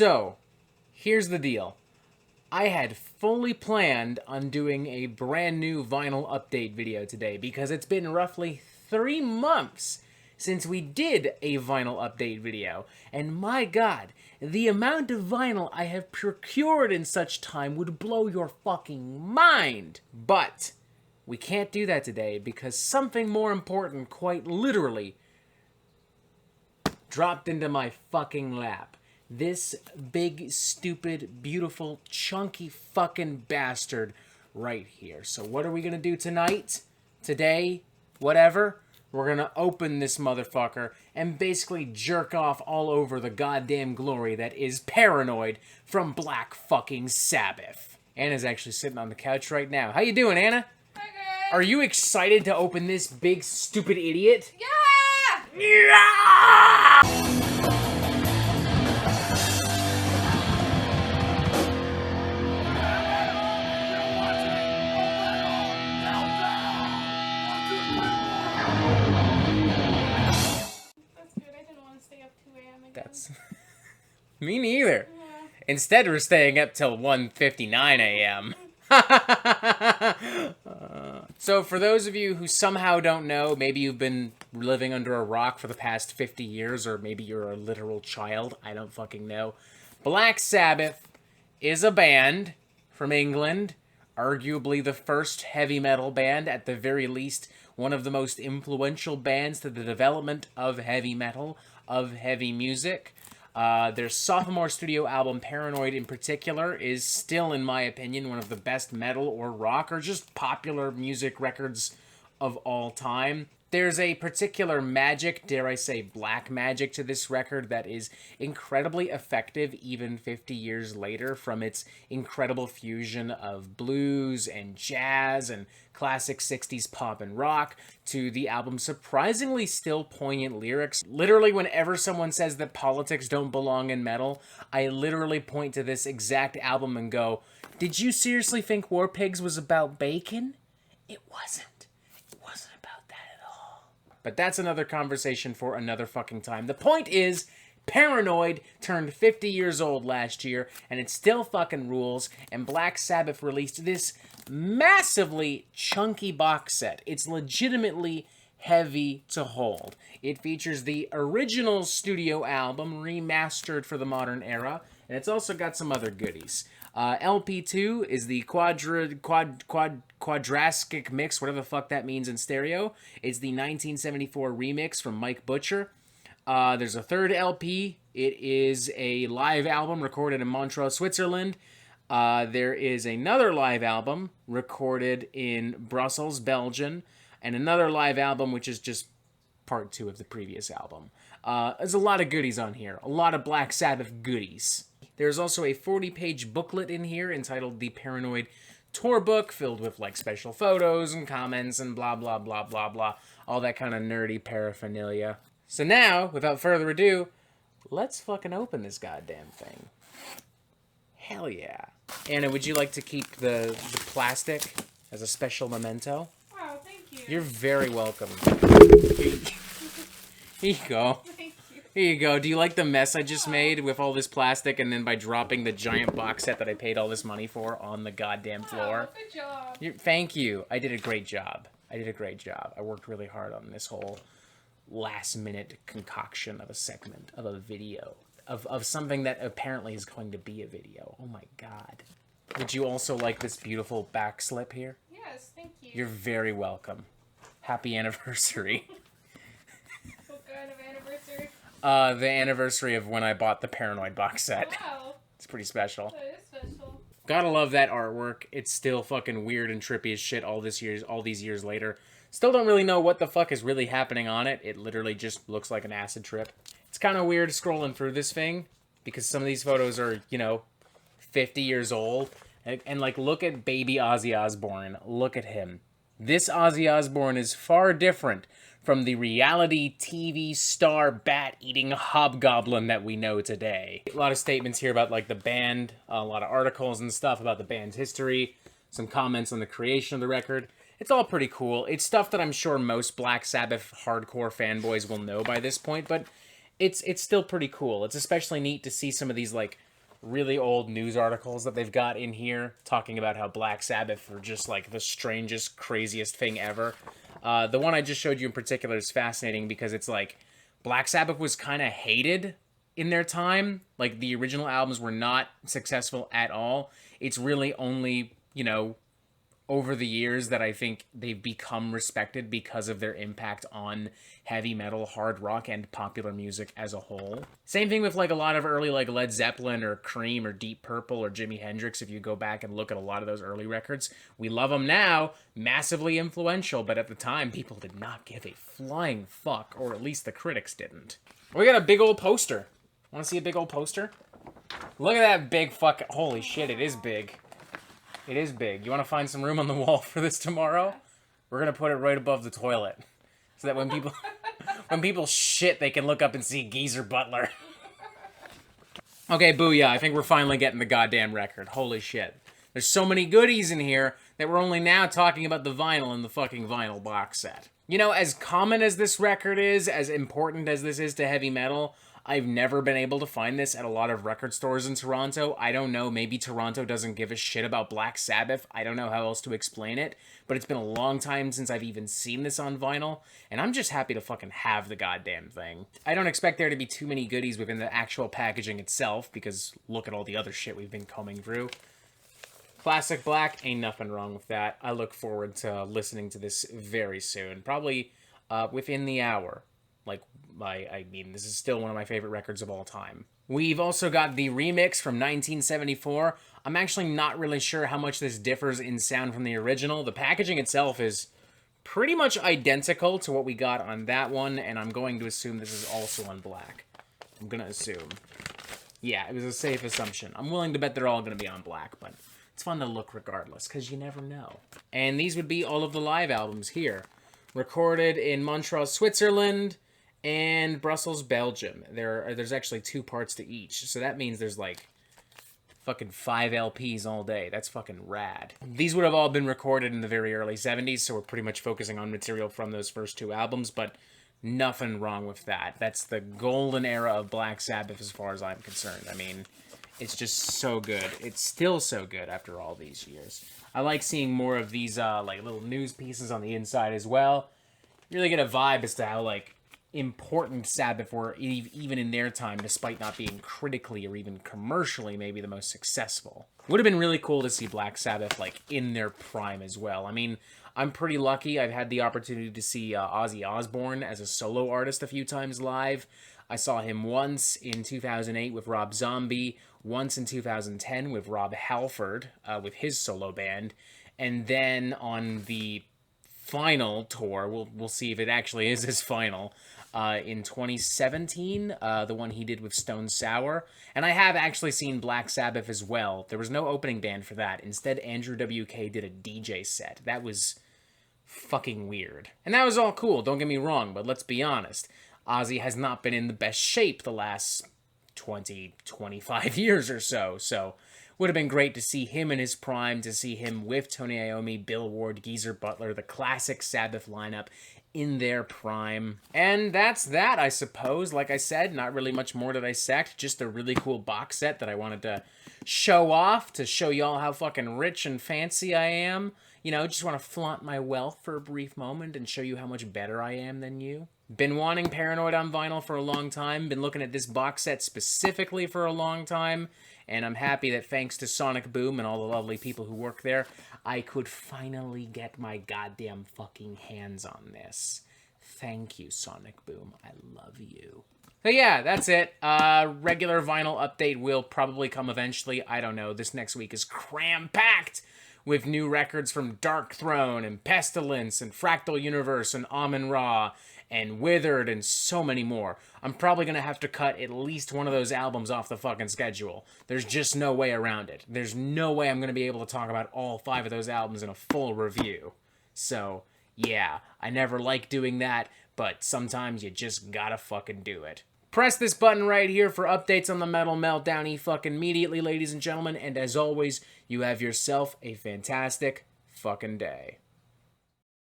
So, here's the deal. I had fully planned on doing a brand new vinyl update video today because it's been roughly 3 months since we did a vinyl update video. And my god, the amount of vinyl I have procured in such time would blow your fucking mind. But we can't do that today because something more important quite literally dropped into my fucking lap. This big, stupid, beautiful, chunky fucking bastard right here. So what are we gonna do tonight? Today? Whatever? We're gonna open this motherfucker and basically jerk off all over the goddamn glory that is Paranoid from Black fucking Sabbath. Anna's actually sitting on the couch right now. How you doing, Anna? Hi, guys. Are you excited to open this big, stupid idiot? Yeah! Yeah! That's me neither. Yeah. Instead, we're staying up till 1:59 a.m. So for those of you who somehow don't know, maybe you've been living under a rock for the past 50 years, or maybe you're a literal child, I don't fucking know. Black Sabbath is a band from England, arguably the first heavy metal band, at the very least one of the most influential bands to the development of heavy metal, of heavy music. Their sophomore studio album, Paranoid in particular, is still, in my opinion, one of the best metal or rock or just popular music records of all time. There's a particular magic, dare I say black magic, to this record that is incredibly effective even 50 years later, from its incredible fusion of blues and jazz and classic 60s pop and rock to the album's surprisingly still poignant lyrics. Literally, whenever someone says that politics don't belong in metal, I literally point to this exact album and go, did you seriously think War Pigs was about bacon? It wasn't. But that's another conversation for another fucking time. The point is, Paranoid turned 50 years old last year, and it still fucking rules, and Black Sabbath released this massively chunky box set. It's legitimately heavy to hold. It features the original studio album, remastered for the modern era, and it's also got some other goodies. LP2 is the quadrascic mix, whatever the fuck that means in stereo. It's the 1974 remix from Mike Butcher. There's a third LP. It is a live album recorded in Montreux, Switzerland. There is another live album recorded in Brussels, Belgium, and another live album which is just part 2 of the previous album. There's a lot of goodies on here. A lot of Black Sabbath goodies. There's also a 40-page booklet in here entitled The Paranoid Tour Book, filled with, like, special photos and comments and blah, blah, blah, blah, blah. All that kind of nerdy paraphernalia. So now, without further ado, let's fucking open this goddamn thing. Hell yeah. Anna, would you like to keep the plastic as a special memento? Wow, thank you. You're very welcome. Here you go. Here you go. Do you like the mess I just made with all this plastic and then by dropping the giant box set that I paid all this money for on the goddamn floor? Wow, good job. Thank you. I did a great job. I worked really hard on this whole last-minute concoction of a segment, of a video, of something that apparently is going to be a video. Oh my god. Would you also like this beautiful back slip here? Yes, thank you. You're very welcome. Happy anniversary. What kind of anniversary? The anniversary of when I bought the Paranoid box set. Wow. It's pretty special. That is special. Gotta love that artwork. It's still fucking weird and trippy as shit all these years later. Still don't really know what the fuck is really happening on it. It literally just looks like an acid trip. It's kind of weird scrolling through this thing because some of these photos are, 50 years old. And like, look at baby Ozzy Osbourne. Look at him. This Ozzy Osbourne is far different from the reality TV star bat-eating hobgoblin that we know today. A lot of statements here about, like, the band, a lot of articles and stuff about the band's history, some comments on the creation of the record. It's all pretty cool. It's stuff that I'm sure most Black Sabbath hardcore fanboys will know by this point, but it's still pretty cool. It's especially neat to see some of these, like, really old news articles that they've got in here talking about how Black Sabbath were just like the strangest, craziest thing ever. The one I just showed you in particular is fascinating because it's like Black Sabbath was kind of hated in their time. Like, the original albums were not successful at all. It's really only, you know, over the years that I think they've become respected because of their impact on heavy metal, hard rock, and popular music as a whole. Same thing with like a lot of early like Led Zeppelin or Cream or Deep Purple or Jimi Hendrix. If you go back and look at a lot of those early records, we love them now, massively influential, but at the time people did not give a flying fuck, or at least the critics didn't. We got a big old poster. Want to see a big old poster? Look at that big fucking, holy shit, it is big. It is big. You want to find some room on the wall for this tomorrow? We're going to put it right above the toilet. So that when people shit, they can look up and see Geezer Butler. Okay, booyah. I think we're finally getting the goddamn record. Holy shit. There's so many goodies in here that we're only now talking about the vinyl in the fucking vinyl box set. You know, as common as this record is, as important as this is to heavy metal, I've never been able to find this at a lot of record stores in Toronto. I don't know, maybe Toronto doesn't give a shit about Black Sabbath. I don't know how else to explain it, but it's been a long time since I've even seen this on vinyl, and I'm just happy to fucking have the goddamn thing. I don't expect there to be too many goodies within the actual packaging itself, because look at all the other shit we've been combing through. Classic Black, ain't nothing wrong with that. I look forward to listening to this very soon, probably within the hour. Like, I mean, this is still one of my favorite records of all time. We've also got the remix from 1974. I'm actually not really sure how much this differs in sound from the original. The packaging itself is pretty much identical to what we got on that one, and I'm going to assume this is also on black. I'm going to assume. Yeah, it was a safe assumption. I'm willing to bet they're all going to be on black, but it's fun to look regardless, because you never know. And these would be all of the live albums here. Recorded in Montreux, Switzerland, and Brussels, Belgium. There's actually 2 parts to each, so that means there's like fucking 5 LPs all day. That's fucking rad. These would have all been recorded in the very early 70s, so we're pretty much focusing on material from those first 2 albums, but nothing wrong with that. That's the golden era of Black Sabbath as far as I'm concerned. I mean, it's just so good. It's still so good after all these years. I like seeing more of these like little news pieces on the inside as well. You really get a vibe as to how like important Sabbath were even in their time, despite not being critically or even commercially maybe the most successful. Would have been really cool to see Black Sabbath like in their prime as well. I mean, I'm pretty lucky. I've had the opportunity to see Ozzy Osbourne as a solo artist a few times live. I saw him once in 2008 with Rob Zombie, once in 2010 with Rob Halford with his solo band, and then on the final tour, we'll see if it actually is his final, in 2017, the one he did with Stone Sour. And I have actually seen Black Sabbath as well. There was no opening band for that. Instead, Andrew WK did a DJ set. That was fucking weird. And that was all cool, don't get me wrong, but let's be honest. Ozzy has not been in the best shape the last 20, 25 years or so, so would have been great to see him in his prime, to see him with Tony Iommi, Bill Ward, Geezer Butler, the classic Sabbath lineup in their prime. And that's that, I suppose. Like I said, not really much more to dissect, just a really cool box set that I wanted to show off, to show y'all how fucking rich and fancy I am. You know, just want to flaunt my wealth for a brief moment and show you how much better I am than you. Been wanting Paranoid on vinyl for a long time, been looking at this box set specifically for a long time, and I'm happy that thanks to Sonic Boom and all the lovely people who work there, I could finally get my goddamn fucking hands on this. Thank you, Sonic Boom. I love you. So yeah, that's it. Regular vinyl update will probably come eventually. I don't know. This next week is cram-packed with new records from Dark Throne and Pestilence and Fractal Universe and Amun-Ra and Withered and so many more. I'm probably going to have to cut at least one of those albums off the fucking schedule. There's just no way around it. There's no way I'm going to be able to talk about all 5 of those albums in a full review. So, yeah, I never like doing that, but sometimes you just gotta fucking do it. Press this button right here for updates on the Metal Meltdown fucking immediately, ladies and gentlemen, and as always, you have yourself a fantastic fucking day.